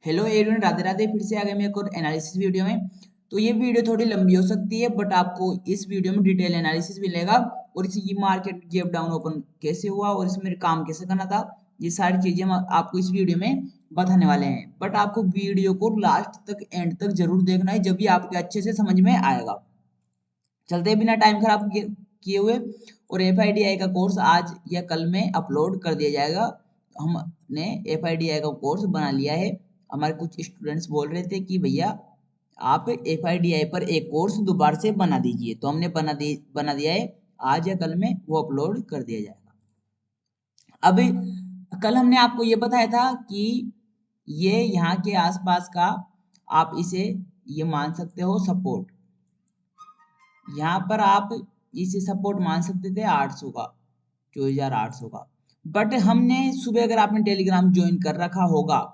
Hello everyone, Radhe Radhe. फिर से आ गए मैं एक और एनालिसिस वीडियो में। तो ये वीडियो थोड़ी लंबी हो सकती है, बट आपको इस वीडियो में डिटेल एनालिसिस मिलेगा और इसी मार्केट गैप डाउन ओपन कैसे हुआ और इसमें काम कैसे करना था, ये सारी चीजें हम आपको इस वीडियो में बताने वाले हैं। बट आपको वीडियो को लास्ट तक, एंड तक जरूर देखना है, जब भी आपके अच्छे से समझ में आएगा। चलते बिना टाइम खराब किए हुए, और FIDI का कोर्स आज या कल में अपलोड कर दिया जाएगा। हमने FIDI का कोर्स बना लिया है। हमारे कुछ स्टूडेंट्स बोल रहे थे कि भैया आप FIDI पर एक कोर्स दोबारा से बना दीजिए, तो हमने बना दिया है। आज या कल में वो अपलोड कर दिया जाएगा। अभी कल हमने आपको ये बताया था कि ये यहाँ के आसपास का, आप इसे ये मान सकते हो सपोर्ट। यहाँ पर आप इसे सपोर्ट मान सकते थे 800 का, 2800 का। बट हमने सुबह, अगर आपने टेलीग्राम ज्वाइन कर रखा होगा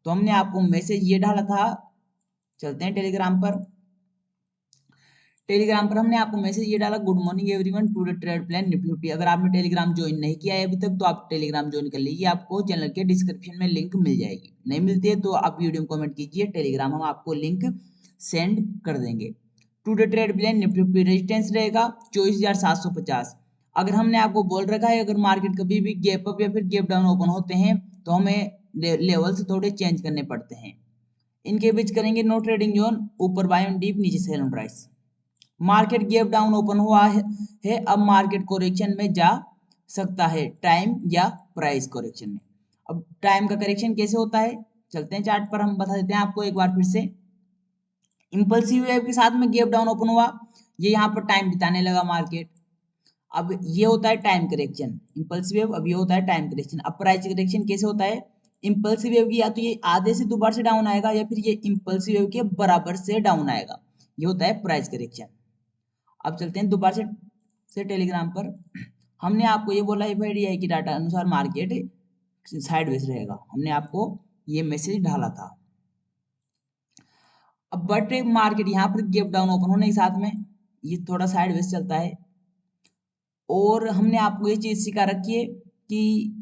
तो हमने आपको मैसेज ये डाला था। चलते हैं टेलीग्राम पर हमने आपको मैसेज ये डाला, good morning everyone, today trade plan Nifty 50। अगर आपने टेलीग्राम ज्वाइन नहीं किया है अभी तक तो आप टेलीग्राम ज्वाइन कर लीजिए, आपको चैनल के डिस्क्रिप्शन में लिंक मिल जाएगी। नहीं मिलती है तो आप वीडियो में कमेंट कीजिए, टेलीग्राम हम आपको लिंक सेंड कर देंगे। Today trade plan Nifty 50 resistance रहेगा 24,750। अगर हमने आपको बोल रखा है अगर मार्केट कभी भी गैप अप या फिर गैप डाउन ओपन होते हैं तो हमें लेवल से थोड़े चेंज करने पड़ते हैं। इनके बीच करेंगे नो ट्रेडिंग जोन, ऊपर बाय ऑन डीप, नीचे sell on price. Market gap down open हुआ है। अब मार्केट करेक्शन में जा सकता है, टाइम या प्राइस करेक्शन में। अब टाइम का करेक्शन कैसे होता है, चलते हैं चार्ट पर, हम बता देते हैं आपको एक बार फिर से। इंपल्सिव वेव के साथ में गैप डाउन ओपन हुआ, ये यहाँ पर टाइम बिताने लगा मार्केट। अब ये होता है टाइम करेक्शन, इंपल्सिव वेव। अब ये होता है टाइम करेक्शन। अब प्राइस करेक्शन कैसे होता है, इंपल्सिव वेव की या तो ये आधे से दोबारा से डाउन आएगा या फिर ये इंपल्सिव वेव के बराबर से डाउन आएगा, ये होता है प्राइस करेक्शन। अब चलते हैं दोबारा से टेलीग्राम पर। हमने आपको ये बोला FIDI की डाटा अनुसार मार्केट साइडवेज रहेगा, हमने आपको ये मैसेज डाला था। अब बट मार्केट यहाँ पर गैप डाउन ओपन होने के साथ में ये थोड़ा साइडवेज चलता है। और हमने आपको ये चीज सिखा रखी है कि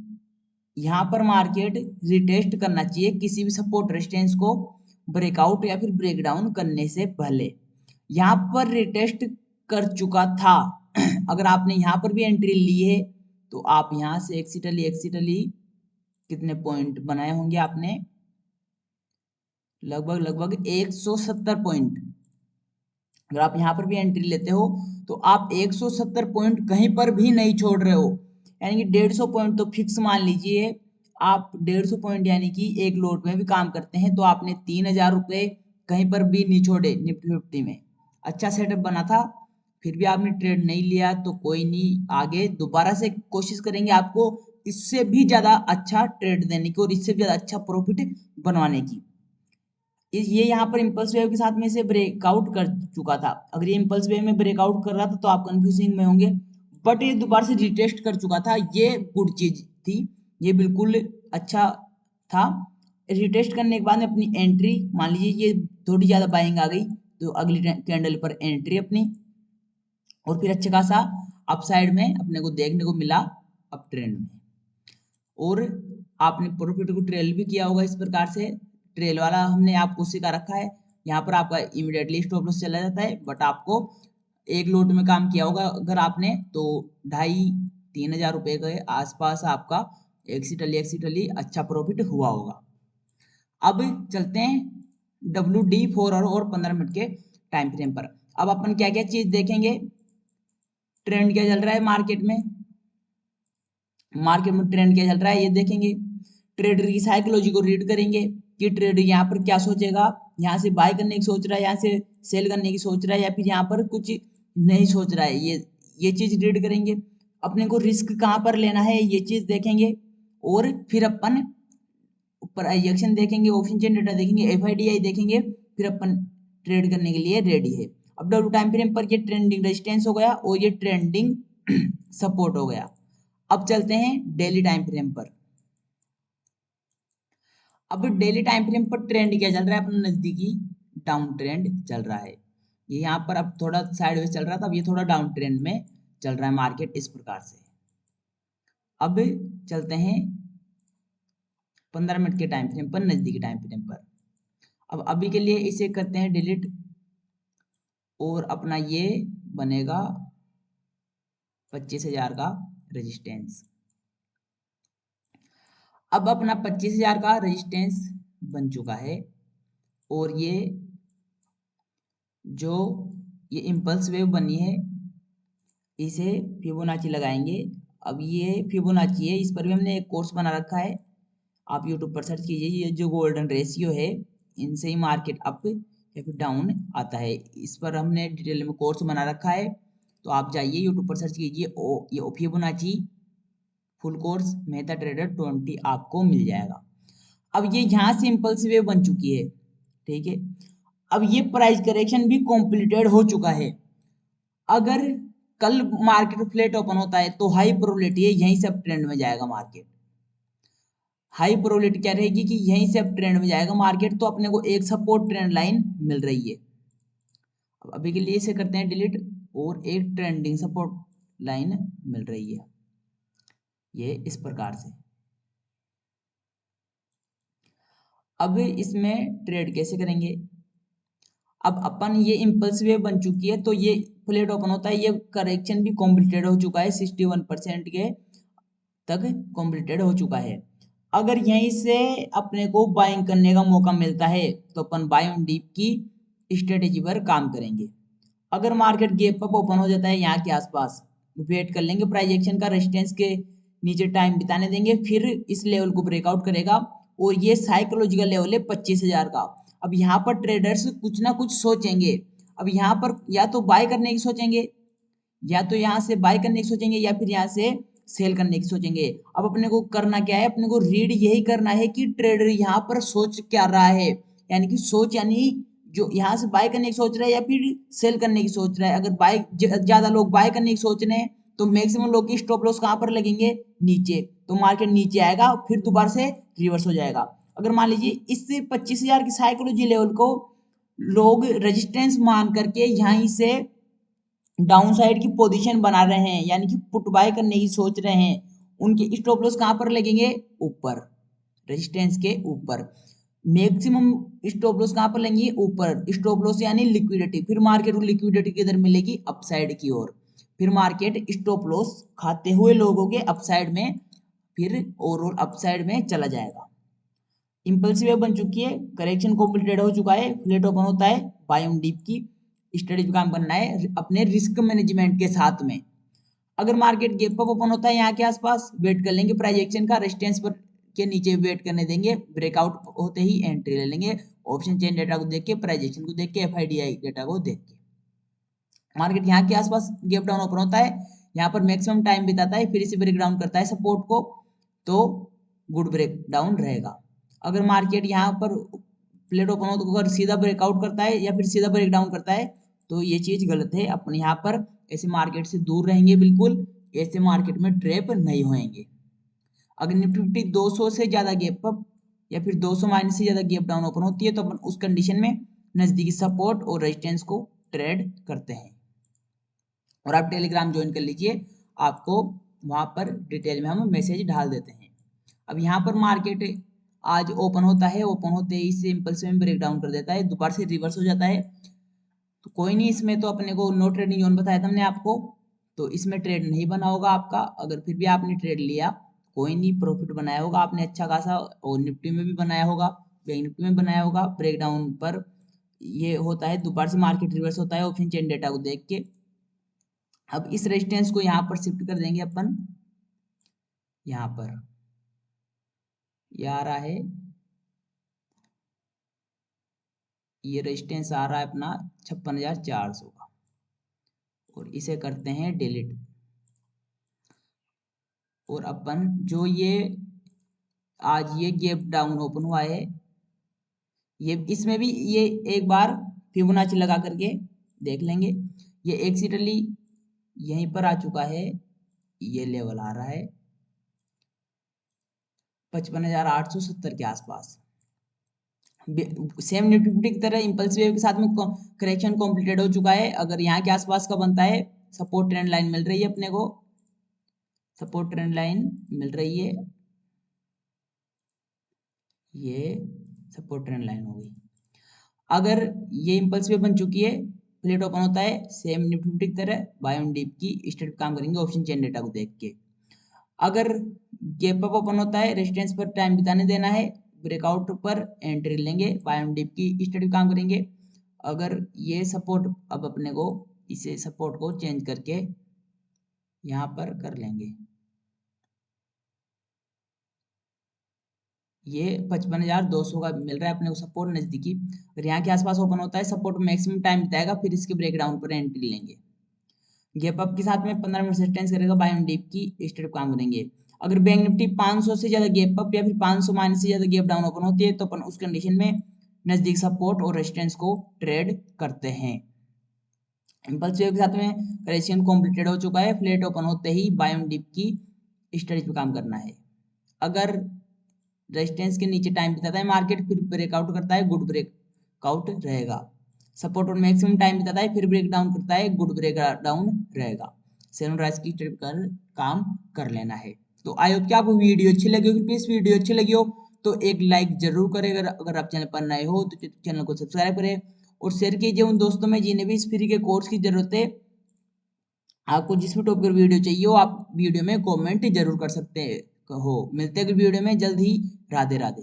यहाँ पर मार्केट रिटेस्ट करना चाहिए किसी भी सपोर्ट रेजिस्टेंस को ब्रेकआउट या फिर ब्रेकडाउन करने से पहले। यहाँ पर रिटेस्ट कर चुका था। अगर आपने यहाँ पर भी एंट्री ली है तो आप यहाँ से एक्सिटली कितने पॉइंट बनाए होंगे आपने, लगभग 170 पॉइंट। अगर आप यहाँ पर भी एंट्री लेते हो तो आप 170 पॉइंट कहीं पर भी नहीं छोड़ रहे हो, यानी कि 150 पॉइंट तो फिक्स मान लीजिए। आप 150 पॉइंट यानी कि एक लोट में भी काम करते हैं तो आपने 3,000 रुपये कहीं पर भी नहीं छोड़े निफ्टी 50 में। अच्छा सेटअप बना था, फिर भी आपने ट्रेड नहीं लिया तो कोई नहीं, आगे दोबारा से कोशिश करेंगे आपको इससे भी ज्यादा अच्छा ट्रेड देने की और इससे भी ज्यादा अच्छा प्रॉफिट बनवाने की। ये यहाँ पर इम्पल्स वेव के साथ में से ब्रेकआउट कर चुका था। अगर ये इम्पल्स वेव में ब्रेकआउट कर रहा था तो आप कंफ्यूजिंग में होंगे, बट ये दोबारा से रिटेस्ट कर चुका था, ये गुड चीज थी, ये बिल्कुल अच्छा था। रिटेस्ट करने के बाद में अपनी एंट्री मान लीजिए ये थोड़ी ज्यादा बाइंग आ गई तो अगली कैंडल पर एंट्री अपनी, और फिर अच्छा खासा अपसाइड में अपने को देखने को मिला अप ट्रेंड में। और आपने प्रॉफिट को ट्रेल भी किया होगा इस प्रकार से। ट्रेल वाला हमने आपको सिखा रखा है, यहाँ पर आपका इमीडिएटली स्टॉप लॉस चला जाता है, बट आपको एक लोट में काम किया होगा अगर आपने तो 2,500-3,000 रुपए के आसपास आपका एक्सिटली अच्छा प्रॉफिट हुआ होगा। अब चलते हैं WD4 और 15 मिनट के टाइम फ्रेम पर। अब अपन क्या क्या चीज देखेंगे, ट्रेंड क्या चल रहा है मार्केट में, ट्रेंड क्या चल रहा है ये देखेंगे। ट्रेडर की साइकोलॉजी को रीड करेंगे कि ट्रेडर यहाँ पर क्या सोचेगा, यहाँ से बाय करने की सोच रहा है, यहाँ से सेल करने की सोच रहा है, या फिर यहाँ पर कुछ नहीं सोच रहा है, ये चीज रीड करेंगे। अपने को रिस्क कहाँ पर लेना है ये चीज देखेंगे, और फिर अपन ऊपर एक्शन देखेंगे, ऑप्शन चेन डेटा देखेंगे, FIDI देखेंगे, फिर अपन ट्रेड करने के लिए रेडी है। अब डब्ल्यू टाइम फ्रेम पर ये ट्रेंडिंग रेजिस्टेंस हो गया और ये ट्रेंडिंग सपोर्ट हो गया। अब चलते हैं डेली टाइम फ्रेम पर। अब डेली टाइम फ्रेम पर ट्रेंड क्या चल रहा है, अपना नजदीकी डाउन ट्रेंड चल रहा है। ये यहाँ पर अब थोड़ा साइडवेज चल रहा था, अब ये थोड़ा डाउन ट्रेंड में चल रहा है मार्केट इस प्रकार से। अब चलते हैं 15 मिनट के टाइम फ्रेम पर, नजदीकी टाइम फ्रेम पर। अब अभी के लिए इसे करते हैं डिलीट और अपना ये बनेगा 25,000 का रेजिस्टेंस। अब अपना 25,000 का रेजिस्टेंस बन चुका है और ये जो ये इम्पल्स वेव बनी है इसे फिबोनाची लगाएंगे। अब ये फिबोनाची है, इस पर भी हमने एक कोर्स बना रखा है, आप यूट्यूब पर सर्च कीजिए। ये जो गोल्डन रेशियो है इनसे ही मार्केट अप या फिर डाउन आता है, इस पर हमने डिटेल में कोर्स बना रखा है। तो आप जाइए यूट्यूब पर सर्च कीजिए ये Fibonacci full course Mehta trader 20 आपको मिल जाएगा। अब ये यहाँ से इम्पल्स वेव बन चुकी है, ठीक है। अब ये प्राइस करेक्शन भी कॉम्प्लीटेड हो चुका है। अगर कल मार्केट फ्लैट ओपन होता है तो हाई प्रोबेबिलिटी है यहीं से अब ट्रेंड में जाएगा मार्केट। हाई प्रोबेबिलिटी क्या रहेगी कि यहीं से अब ट्रेंड में जाएगा मार्केट, तो अपने को एक सपोर्ट ट्रेंड लाइन मिल रही है। अब अभी के लिए इसे करते हैं डिलीट और एक ट्रेंडिंग सपोर्ट लाइन मिल रही है ये इस प्रकार से। अब इसमें ट्रेड कैसे करेंगे? अब अपन ये इम्पल्स वेव बन चुकी है तो ये फ्लैट ओपन होता है, ये करेक्शन भी कॉम्प्लीटेड हो चुका है, 61% के तक कॉम्प्लीटेड हो चुका है। अगर यहीं से अपने को बाइंग करने का मौका मिलता है तो अपन बाय ऑन डीप की स्ट्रेटेजी पर काम करेंगे। अगर मार्केट गैप अप ओपन हो जाता है यहाँ के आसपास, वेट कर लेंगे प्राइस एक्शन का, रेजिस्टेंस के नीचे टाइम बिताने देंगे, फिर इस लेवल को ब्रेकआउट करेगा और ये साइकोलॉजिकल लेवल है 25,000 का। अब यहाँ पर ट्रेडर्स कुछ ना कुछ सोचेंगे। अब यहाँ पर या तो बाय करने की सोचेंगे, या तो यहाँ से बाय करने की सोचेंगे, या फिर यहाँ से सेल करने की सोचेंगे। अब अपने को करना क्या है, अपने को रीड यही करना है कि ट्रेडर यहाँ पर सोच क्या रहा है, यानी कि सोच यानी जो यहाँ से बाय करने की सोच रहा है या फिर सेल करने की सोच रहा है। अगर बाय ज्यादा लोग बाय करने की सोच रहे हैं तो मैक्सिमम लोग की स्टॉप लॉस कहाँ पर लगेंगे, नीचे, तो मार्केट नीचे आएगा फिर दोबारा से रिवर्स हो जाएगा। अगर मान लीजिए इस 25,000 की साइकोलॉजी लेवल को लोग रेजिस्टेंस मान करके यहीं से डाउन साइड की पोजीशन बना रहे हैं, यानी कि पुट बाय करने की सोच रहे हैं, उनके स्टॉप लॉस कहां पर लगेंगे, ऊपर, रेजिस्टेंस के ऊपर। मैक्सिमम स्टॉप लॉस कहां पर लेंगे, ऊपर। स्टॉप लॉस यानी लिक्विडिटी, फिर मार्केट को लिक्विडिटी किधर मिलेगी, अपसाइड की ओर। फिर मार्केट स्टॉप लॉस खाते हुए लोगों के अपसाइड में, फिर ओवरऑल अपसाइड में चला जाएगा। इंपल्सिव वेव बन चुकी है, करेक्शन कंप्लीटेड हो चुका है, फ्लैट ओपन होता है, बाय ऑन डीप की स्टडी पे काम करना है अपने रिस्क मैनेजमेंट के साथ में। अगर मार्केट गैप अप ओपन होता है यहाँ के आसपास, वेट कर लेंगे प्राइस एक्शन का, रेजिस्टेंस पर के नीचे वेट करने देंगे, ब्रेकआउट होते ही एंट्री ले लेंगे, ऑप्शन चेन डेटा को देख के, प्राइस एक्शन को देख के, एफआईडीआई डेटा को देख के। मार्केट यहाँ के आसपास गैप डाउन ओपन होता है, यहाँ पर मैक्सिमम टाइम बिताता है, फिर इसे ब्रेक डाउन करता है सपोर्ट को, तो गुड ब्रेक डाउन रहेगा। अगर मार्केट यहाँ पर फ्लैट ओपन हो तो अगर सीधा ब्रेकआउट करता है या फिर सीधा ब्रेक डाउन करता है तो ये चीज गलत है। अपन यहाँ पर ऐसे मार्केट से दूर रहेंगे, बिल्कुल ऐसे मार्केट में ट्रैप नहीं होएंगे। अगर निफ्टी 200 से ज्यादा गैप अप या फिर 200 माइनस से ज्यादा गैप डाउन ओपन होती है तो अपन उस कंडीशन में नजदीकी सपोर्ट और रेजिस्टेंस को ट्रेड करते हैं। और आप टेलीग्राम ज्वाइन कर लीजिए, आपको वहां पर डिटेल में हम मैसेज डाल देते हैं। अब यहाँ पर मार्केट आज ओपन होता है, ओपन होते ही इसे इम्पल्स में ब्रेक डाउन कर देता है, दोबारा से रिवर्स हो जाता है, तो कोई नहीं, इसमें तो अपने को नो ट्रेडिंग जोन बताया था हमने आपको, तो इसमें ट्रेड नहीं बना होगा आपका। अगर फिर भी आपने ट्रेड लिया कोई नहीं, प्रॉफिट बनाया होगा आपने अच्छा खासा, और निफ्टी में भी बनाया होगा, बैंक निफ्टी में बनाया होगा। ब्रेक डाउन पर ये होता है, दोबारा से मार्केट रिवर्स होता है ऑप्शन चेन डेटा को देख के। अब इस रेजिस्टेंस को यहाँ पर शिफ्ट कर देंगे अपन, यहाँ पर ये आ रहा है, ये रेजिस्टेंस आ रहा है अपना 56,400 का, और इसे करते हैं डिलीट। और अपन जो ये आज ये गैप डाउन ओपन हुआ है, ये इसमें भी ये एक बार फिबोनाची लगा करके देख लेंगे। ये एक्सीडेंटली यहीं पर आ चुका है, ये लेवल आ रहा है 55,870 के आसपास। सेम निफ्टी की तरह इम्पल्स वेव के साथ में करेक्शन कंप्लीटेड हो चुका है। अगर यहाँ के आसपास का बनता है, सपोर्ट ट्रेंड लाइन मिल रही है अपने को, सपोर्ट ट्रेंड लाइन मिल रही है, ये सपोर्ट ट्रेंड लाइन हो गई। अगर ये इम्पल्स वे बन चुकी है, फ्लैट ओपन होता है, सेम निफ्टी फिफ्टी की तरह बाय ऑन डिप की स्ट्रेट काम करेंगे ऑप्शन चेन डेटा को देख के। अगर गैप अप ओपन होता है, रेजिस्टेंस पर टाइम बिताने देना है, ब्रेकआउट पर एंट्री लेंगे, बाय ऑन डिप की स्ट्रेट काम करेंगे। अगर ये सपोर्ट, अब अपने को इसे सपोर्ट को चेंज करके यहाँ पर कर लेंगे, ये 55,200 का मिल रहा है अपने को सपोर्ट नजदीकी। अगर यहाँ के आसपास ओपन होता है, सपोर्ट मैक्सिमम टाइम बिताएगा, फिर इसके ब्रेकडाउन पर एंट्री लेंगे। गैप अप के साथ में 15 मिनट रेजिस्टेंस करेगा, बाय ऑन डिप की स्ट्रेट काम करेंगे। अगर बैंक निफ्टी 500 से ज्यादा गैप अप या फिर 500 माइनस से ज्यादा गैप डाउन ओपन होती है, तो अपन उस कंडीशन में नजदीक सपोर्ट और रेजिस्टेंस को ट्रेड करते हैं। इम्पल्स वेव के साथ में करेक्शन कंप्लीटेड हो चुका है, फ्लैट ओपन होते ही बाय ऑन डिप की स्ट्रेट पे काम करना है। अगर रेजिस्टेंस के नीचे टाइम बिताता है मार्केट, फिर ब्रेकआउट करता है, गुड ब्रेकआउट रहेगा। सपोर्ट और मैक्सिमम टाइम बिताता है, फिर ब्रेक डाउन करता है, गुड ब्रेक डाउन रहेगा। सेवन राइज की ट्रिप कर काम कर लेना है। तो आई होप कि आपको वीडियो अच्छी लगी होगी। प्लीज वीडियो अच्छी लगी हो तो एक लाइक जरूर करें। अगर आप चैनल पर नए हो तो चैनल को सब्सक्राइब करें और शेयर कीजिए उन दोस्तों में जिन्हें भी इस फ्री के कोर्स की जरूरत है। आपको जिस भी टॉपिक पर वीडियो चाहिए हो, आप वीडियो में कमेंट जरूर कर सकते हो। मिलते हैं वीडियो में जल्द ही। राधे राधे।